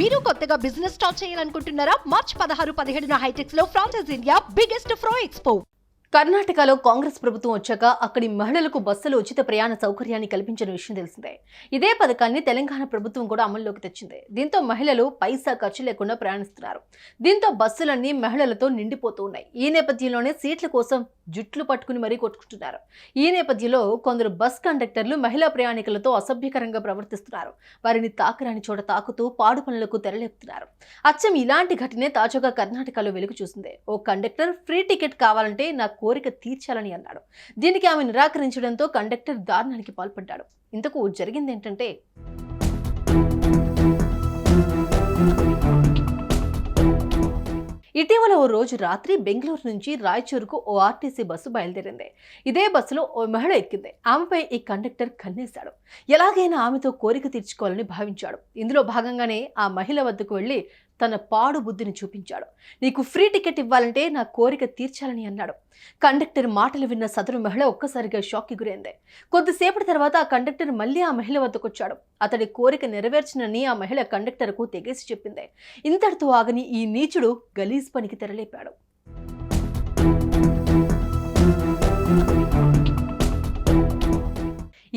మీరు కొత్తగా business start చేయాలనుకుంటున్నారా? మార్చ్ 16-17 హైటెక్స్ లో ఫ్రాన్సెస్ ఇండియా బిగ్గెస్ట్ ఫ్రో ఎక్స్పో. కర్ణాటకలో కాంగ్రెస్ ప్రభుత్వం వచ్చాక అక్కడి మహిళలకు బస్సులు ఉచిత ప్రయాణ సౌకర్యాన్ని కల్పించిన విషయం తెలిసిందే. ఇదే పథకాన్ని తెలంగాణ ప్రభుత్వం కూడా అమల్లోకి తెచ్చింది. దీంతో మహిళలు పైసా ఖర్చు లేకుండా ప్రయాణిస్తున్నారు. దీంతో బస్సులన్నీ మహిళలతో నిండిపోతూ ఉన్నాయి. ఈ నేపథ్యంలోనే సీట్ల కోసం జుట్లు పట్టుకుని మరీ కొట్టుకుంటున్నారు. ఈ నేపథ్యంలో కొందరు బస్ కండక్టర్లు మహిళా ప్రయాణికులతో అసభ్యకరంగా ప్రవర్తిస్తున్నారు. వారిని తాకరాని చోట తాకుతూ పాడు పనులకు తెరలేపుతున్నారు. అచ్చం ఇలాంటి ఘటనే తాజాగా కర్ణాటకలో వెలుగు చూసింది. ఓ కండక్టర్ ఫ్రీ టికెట్ కావాలంటే నా కోరిక తీర్చాలని అన్నాడు. దీనికి ఆమె నిరాకరించడంతో కండక్టర్ దారుణానికి పాల్పడ్డాడు. ఇంతకు జరిగింది ఏంటంటే, ఇటీవల ఓ రోజు రాత్రి బెంగళూరు నుంచి రాయచూరుకు ఓ ఆర్టీసీ బస్సు బయలుదేరింది. ఇదే బస్సులో ఓ మహిళ ఎక్కింది. ఆమెపై ఈ కండక్టర్ కన్నేశాడు. ఎలాగైనా ఆమెతో కోరిక తీర్చుకోవాలని భావించాడు. ఇందులో భాగంగానే ఆ మహిళ వద్దకు వెళ్లి తన పాడు బుద్ధిని చూపించాడు. నీకు ఫ్రీ టికెట్ ఇవ్వాలంటే నా కోరిక తీర్చాలని అన్నాడు. కండక్టర్ మాటలు విన్న సదరు మహిళ ఒక్కసారిగా షాక్కి గురైంది. కొద్దిసేపటి తర్వాత ఆ కండక్టర్ మళ్ళీ ఆ మహిళ వద్దకొచ్చాడు. అతడి కోరిక నెరవేర్చినని ఆ మహిళ కండక్టర్కు తెగేసి చెప్పింది. ఇంతటితో ఆగని ఈ నీచుడు గలీజ్ పనికి తెరలేపాడు.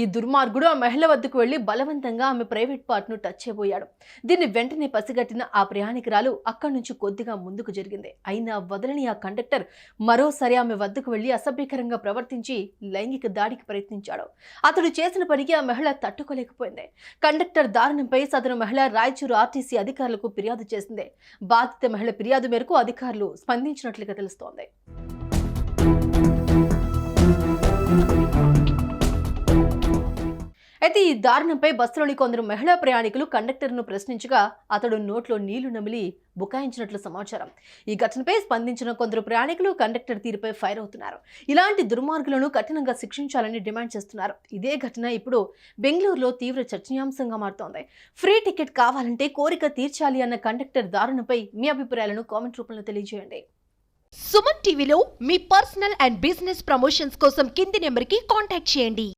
ఈ దుర్మార్గుడు ఆ మహిళ వద్దకు వెళ్లి బలవంతంగా ఆమె ప్రైవేట్ పార్ట్ను టచ్ చేయబోయాడు. దీన్ని వెంటనే పసిగట్టిన ఆ ప్రయాణికురాలు అక్కడి నుంచి కొద్దిగా ముందుకు జరిగింది. అయినా వదలని ఆ కండక్టర్ మరోసారి ఆమె వద్దకు వెళ్లి అసభ్యకరంగా ప్రవర్తించి లైంగిక దాడికి ప్రయత్నించాడు. అతడు చేసిన పనికి ఆ మహిళ తట్టుకోలేకపోయింది. కండక్టర్ దారుణంపై సదరు మహిళ రాయచూరు ఆర్టీసీ అధికారులకు ఫిర్యాదు చేసింది. బాధిత మహిళ ఫిర్యాదు మేరకు అధికారులు స్పందించినట్లుగా తెలుస్తోంది. అయితే ఈ దారుణంపై బస్సులోని కొందరు మహిళా ప్రయాణికులు కండక్టర్ను ప్రశ్నించగా అతడు నోట్లో నీళ్లు నమిలి బుకాయించినట్లు సమాచారం. ఈ ఘటనపై స్పందించిన కొందరు ప్రయాణికులు కండక్టర్ తీరుపై ఫైర్ అవుతున్నారు. ఇలాంటి దుర్మార్గులను కఠినంగా శిక్షించాలని డిమాండ్ చేస్తున్నారు. ఇదే ఘటన ఇప్పుడు బెంగళూరులో తీవ్ర చర్చనీయాంశంగా మారుతోంది. ఫ్రీ టికెట్ కావాలంటే కోరిక తీర్చాలి అన్న కండక్టర్ దారుణంపై మీ అభిప్రాయాలను కామెంట్ రూపంలో తెలియజేయండి. సుమన్ టీవీలో మీ పర్సనల్ అండ్ బిజినెస్ ప్రమోషన్స్ కోసం కింది నెంబర్కి కాంటాక్ట్ చేయండి.